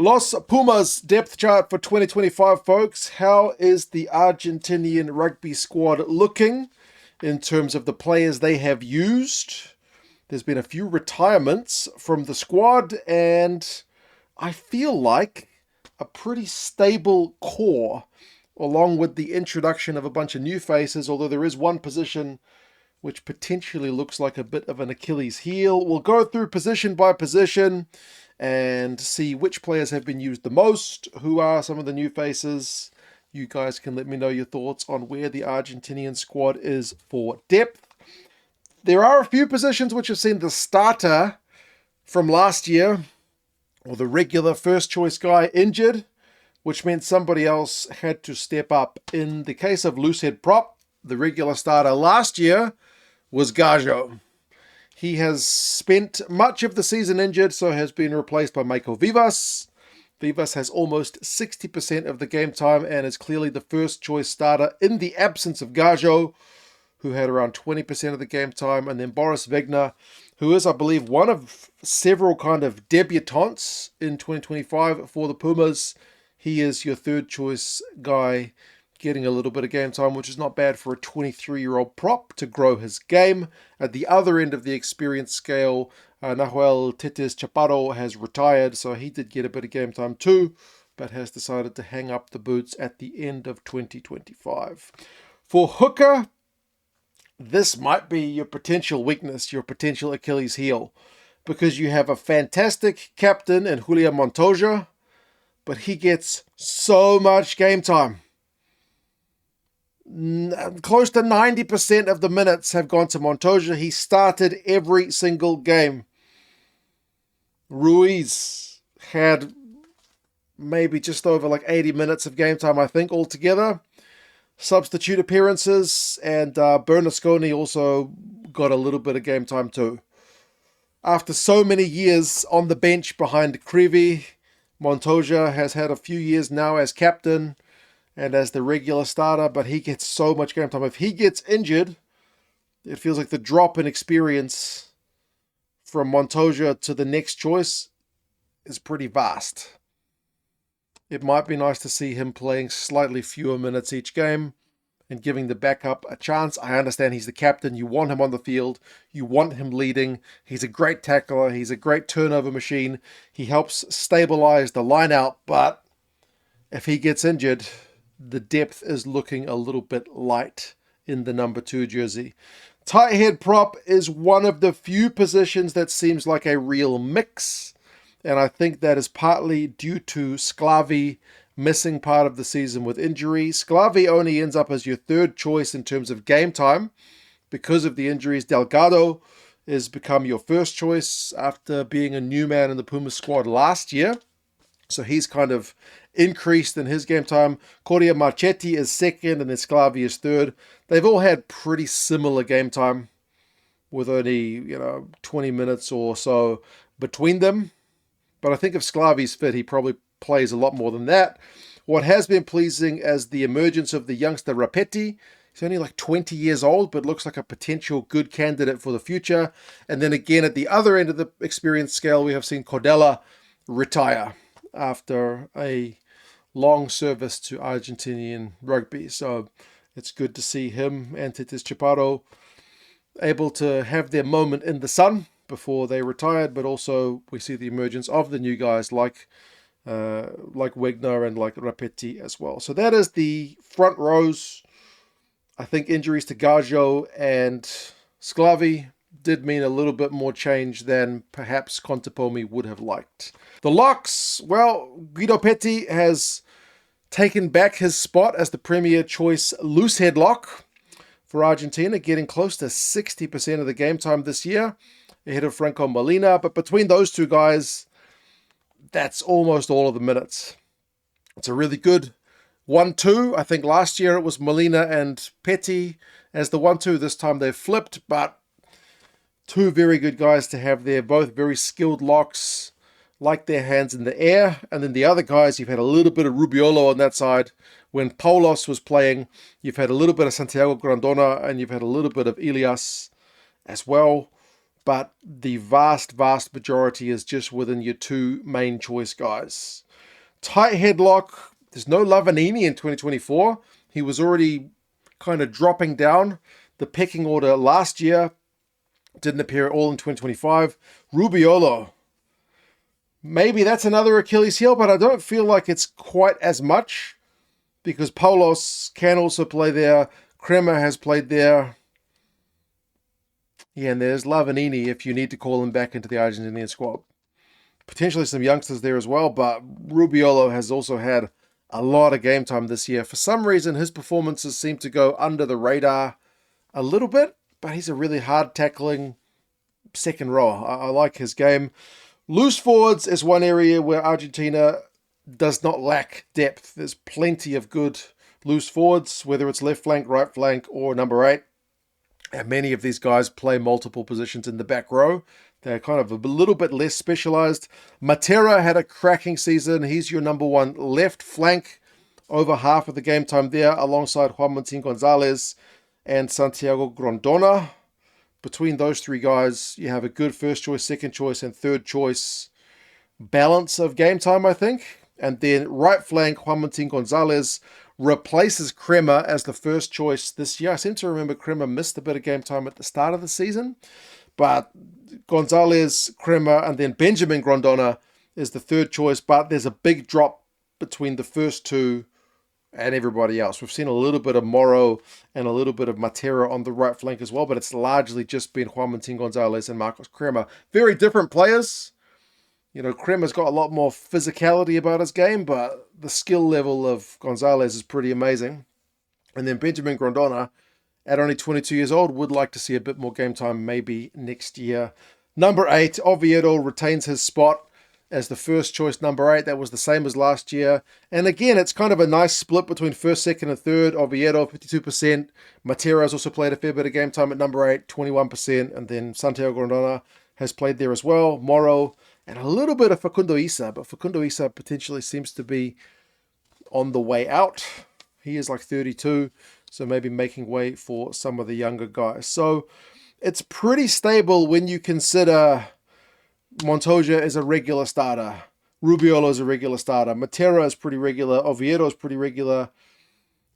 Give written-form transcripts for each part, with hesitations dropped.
Los Pumas depth chart for 2025, folks. How is the Argentinian rugby squad looking in terms of the players they have used? There's been a few retirements from the squad, and I feel like a pretty stable core, along with the introduction of a bunch of new faces, although there is one position which potentially looks like a bit of an Achilles heel. We'll go through position by position and see which players have been used the most, who are some of the new faces. You guys can let me know your thoughts on where the Argentinian squad is for depth. There are a few positions which have seen the starter from last year, or the regular first choice guy, injured, which meant somebody else had to step up. In the case of Loosehead prop, the regular starter last year was Gajo. He has spent much of the season injured, so has been replaced by Michael Vivas. Vivas has almost 60% of the game time and is clearly the first choice starter in the absence of Gajo, who had around 20% of the game time. And then Boris Wegner, who is, I believe, one of several kind of debutantes in 2025 for the Pumas. He is your third choice guy, getting a little bit of game time, which is not bad for a 23-year-old prop to grow his game. At the other end of the experience scale, Nahuel Tetes Chaparro has retired, so he did get a bit of game time too, but has decided to hang up the boots at the end of 2025. For hooker, this might be your potential weakness, your potential Achilles heel, because you have a fantastic captain in Julian Montoya, but he gets so much game time. Close to 90% of the minutes have gone to Montoya. He started every single game. Ruiz had maybe just over like 80 minutes of game time, I think, altogether. Substitute appearances, and Bernasconi also got a little bit of game time too. After so many years on the bench behind Creevy, Montoya has had a few years now as captain and as the regular starter, but he gets so much game time. If he gets injured, it feels like the drop in experience from Montoya to the next choice is pretty vast. It might be nice to see him playing slightly fewer minutes each game and giving the backup a chance. I understand he's the captain. You want him on the field. You want him leading. He's a great tackler. He's a great turnover machine. He helps stabilize the line out, but if he gets injured, the depth is looking a little bit light in the number 2 jersey. Tight head prop is one of the few positions that seems like a real mix, and I think that is partly due to Sclavi missing part of the season with injury. Sclavi only ends up as your third choice in terms of game time because of the injuries. Delgado has become your first choice after being a new man in the Pumas squad last year. So he's kind of increased in his game time. Correa Marchetti is second, and then Sclavi is third. They've all had pretty similar game time with only, 20 minutes or so between them. But I think if Sclavi's fit, he probably plays a lot more than that. What has been pleasing as the emergence of the youngster Rapetti. He's only like 20 years old, but looks like a potential good candidate for the future. And then again, at the other end of the experience scale, we have seen Cordella retire after a long service to Argentinian rugby. So it's good to see him and Tetes Chaparro able to have their moment in the sun before they retired, but also we see the emergence of the new guys like Wegner and like Rapetti as well. So that is the front rows. I think injuries to Gajo and Sclavi did mean a little bit more change than perhaps Contepomi would have liked. The locks, well, Guido Petti has taken back his spot as the premier choice loosehead lock for Argentina, getting close to 60% of the game time this year, ahead of Franco Molina. But between those two guys, that's almost all of the minutes. It's a really good 1-2. I think last year it was Molina and Petti as the 1-2. This time they've flipped, but two very good guys to have there, both very skilled locks, like their hands in the air. And then the other guys, you've had a little bit of Rubiolo on that side. When Paulos was playing, you've had a little bit of Santiago Grandona, and you've had a little bit of Elias as well. but the vast, vast majority is just within your two main choice guys. Tight headlock, there's no Lavanini in 2024. He was already kind of dropping down the pecking order last year. Didn't appear at all in 2025. Rubiolo, maybe that's another Achilles heel, but I don't feel like it's quite as much because Paulos can also play there. Crema has played there. Yeah, and there's Lavanini if you need to call him back into the Argentinian squad. Potentially some youngsters there as well, but Rubiolo has also had a lot of game time this year. For some reason, his performances seem to go under the radar a little bit, but he's a really hard tackling second row. I like his game. Loose forwards is one area where Argentina does not lack depth. There's plenty of good loose forwards, whether it's left flank, right flank, or number 8. And many of these guys play multiple positions in the back row. They're kind of a little bit less specialized. Matera had a cracking season. He's your number 1 left flank, over half of the game time there, alongside Juan Martin Gonzalez and Santiago Grondona. Between those three guys, you have a good first choice, second choice, and third choice balance of game time, I think. And then right flank, Juan Martin Gonzalez replaces Crema as the first choice this year. I seem to remember Crema missed a bit of game time at the start of the season. But Gonzalez, Crema, and then Benjamin Grondona is the third choice. But there's a big drop between the first two and everybody else. We've seen a little bit of Moro and a little bit of Matera on the right flank as well, but it's largely just been Juan Martin Gonzalez and Marcos Crema. Very different players. You know, Crema's got a lot more physicality about his game, but the skill level of Gonzalez is pretty amazing. And then Benjamin Grondona, at only 22 years old, would like to see a bit more game time maybe next year. Number 8, Oviedo retains his spot as the first choice number 8. That was the same as last year. And again, it's kind of a nice split between first, second, and third. Oviedo, 52%. Matera has also played a fair bit of game time at number 8, 21%. And then Santiago Grondona has played there as well. Moro, and a little bit of Facundo Issa. But Facundo Issa potentially seems to be on the way out. He is like 32, so maybe making way for some of the younger guys. So it's pretty stable when you consider Montoya is a regular starter. Rubiolo is a regular starter. Matera is pretty regular. Oviedo is pretty regular.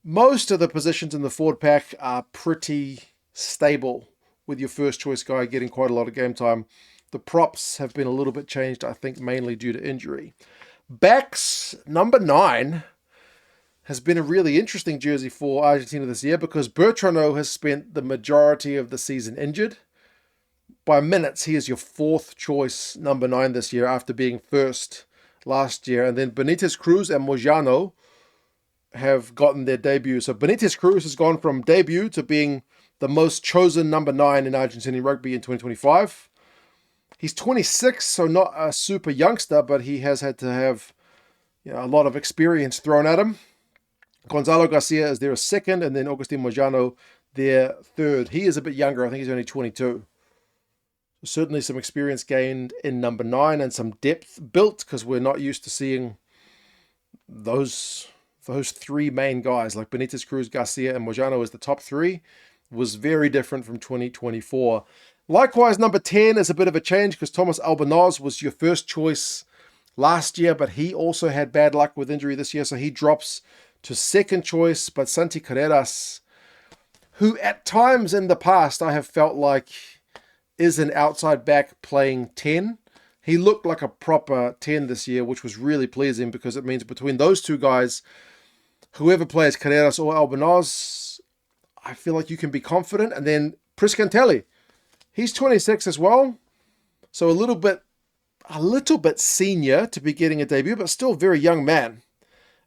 Most of the positions in the forward pack are pretty stable with your first choice guy getting quite a lot of game time. The props have been a little bit changed, I think, mainly due to injury. Backs, number 9, has been a really interesting jersey for Argentina this year because Bertrano has spent the majority of the season injured. By minutes, he is your 4th choice number 9 this year after being first last year. And then Benitez Cruz and Mojano have gotten their debut. So Benitez Cruz has gone from debut to being the most chosen number 9 in Argentinian rugby in 2025. He's 26, so not a super youngster, but he has had to have a lot of experience thrown at him. Gonzalo Garcia is their second, and then Agustin Mojano their third. He is a bit younger. I think he's only 22. Certainly some experience gained in number 9 and some depth built because we're not used to seeing those 3 main guys like Benitez, Cruz, Garcia, and Mojano as the top 3. Was very different from 2024. Likewise, number 10 is a bit of a change because Thomas Albanoz was your first choice last year, but he also had bad luck with injury this year, so he drops to second choice. But Santi Carreras, who at times in the past I have felt like is an outside back playing 10. He looked like a proper 10 this year, which was really pleasing because it means between those two guys, whoever plays Carreras or Albanoz, I feel like you can be confident. And then Priscantelli, he's 26 as well. So a little bit senior to be getting a debut, but still very young man.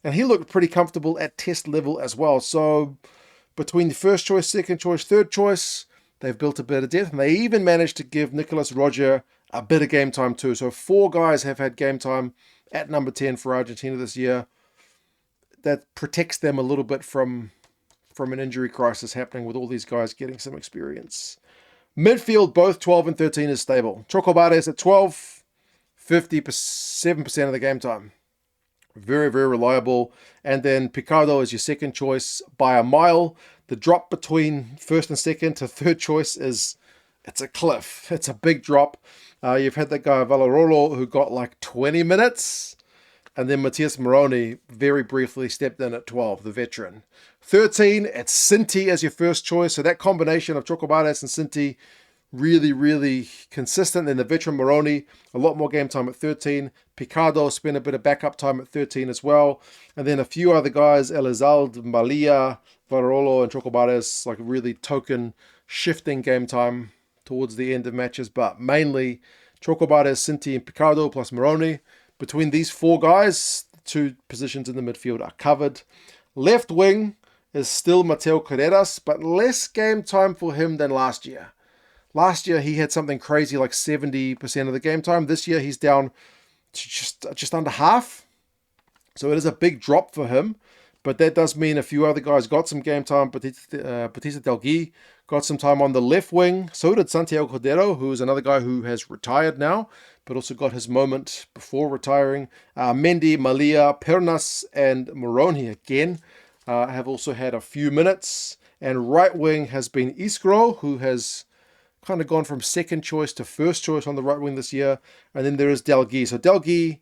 And he looked pretty comfortable at test level as well. So between the first choice, second choice, third choice, they've built a bit of depth. And they even managed to give Nicolas Roger a bit of game time too. So 4 guys have had game time at number 10 for Argentina this year. That protects them a little bit from an injury crisis happening with all these guys getting some experience. Midfield, both 12 and 13 is stable. Chocobares at 12, 57% of the game time. Very, very reliable. And then Picardo is your second choice by a mile. The drop between first and second to third choice is it's a cliff. It's a big drop. You've had that guy Valerolo who got like 20 minutes. And then Matias Moroni very briefly stepped in at 12, the veteran. 13, it's Cinti as your first choice. So that combination of Chocobares and Cinti, really, really consistent. Then the veteran Moroni, a lot more game time at 13. Picado spent a bit of backup time at 13 as well. And then a few other guys, Elizalde, Malia, Varolo, and Chocobares, like really token shifting game time towards the end of matches. But mainly Chocobares, Cinti, and Picado plus Moroni. Between these four guys, the two positions in the midfield are covered. Left wing is still Mateo Carreras, but less game time for him than last year. Last year, he had something crazy like 70% of the game time. This year, he's down to just under half. So it is a big drop for him. But that does mean a few other guys got some game time. Batista Del Gui got some time on the left wing. So did Santiago Cordero, who is another guy who has retired now, but also got his moment before retiring. Mendy, Malia, Pernas, and Moroni again have also had a few minutes. And right wing has been Iskro, who has kind of gone from second choice to first choice on the right wing this year. And then there is Del Gui. So Del Gui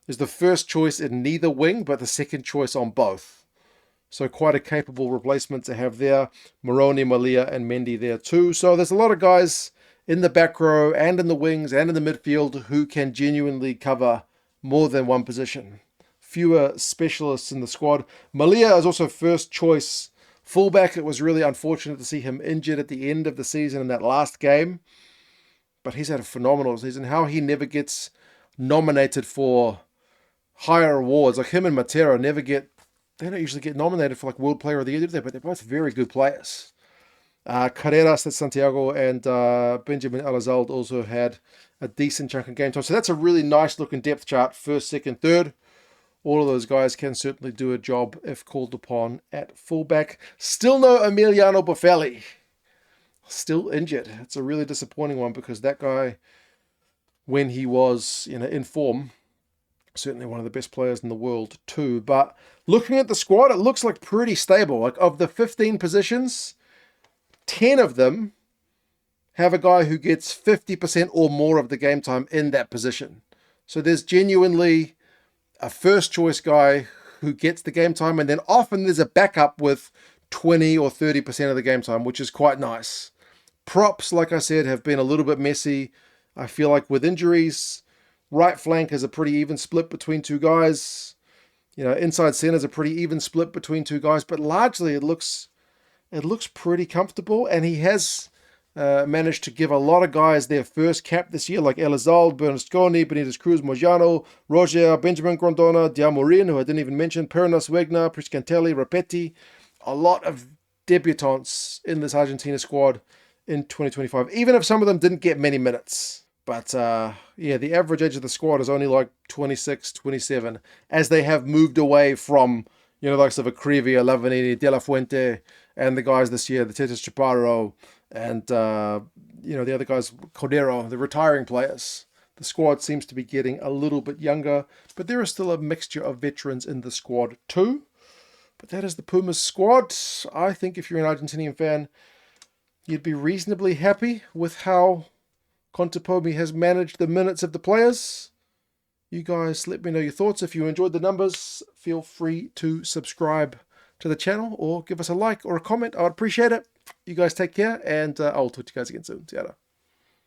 is the first choice in neither wing, but the second choice on both. So quite a capable replacement to have there. Moroni, Malia, and Mendy there too. So there's a lot of guys in the back row and in the wings and in the midfield who can genuinely cover more than one position. Fewer specialists in the squad. Malia is also first choice fullback. It was really unfortunate to see him injured at the end of the season in that last game. But he's had a phenomenal season. How he never gets nominated for higher awards. Like him and Matera they don't usually get nominated for like World Player of the Year, do they? But they're both very good players. Carreras, that's Santiago, and Benjamin Elizalde also had a decent chunk of game time. So that's a really nice looking depth chart, first, second, third. All of those guys can certainly do a job if called upon at fullback. Still no Emiliano Boffelli. Still injured. It's a really disappointing one because that guy, when he was in form, certainly one of the best players in the world too. But looking at the squad, it looks like pretty stable. Like of the 15 positions, 10 of them have a guy who gets 50% or more of the game time in that position. So there's genuinely a first choice guy who gets the game time, and then often there's a backup with 20 or 30% of the game time, which is quite nice. Props, like I said, have been a little bit messy. I feel like with injuries, right flank is a pretty even split between two guys. Inside center is a pretty even split between two guys, but largely it looks pretty comfortable, and he has managed to give a lot of guys their first cap this year, like Elizalde, Bernasconi, Benitez Cruz, Mojano, Roger, Benjamin Grondona, Diamorin, who I didn't even mention, Pernas, Wegner, Priscantelli, Rapetti. A lot of debutants in this Argentina squad in 2025, even if some of them didn't get many minutes. But the average age of the squad is only like 26, 27, as they have moved away from, likes of Acrivi, Lavanini, De La Fuente, and the guys this year, the Tetes Chaparro, and, the other guys, Cordero, the retiring players. The squad seems to be getting a little bit younger, but there is still a mixture of veterans in the squad too. But that is the Pumas squad. I think if you're an Argentinian fan, you'd be reasonably happy with how Contepomi has managed the minutes of the players. You guys let me know your thoughts. If you enjoyed the numbers, feel free to subscribe to the channel or give us a like or a comment. I would appreciate it. You guys take care, and I'll talk to you guys again soon. See ya.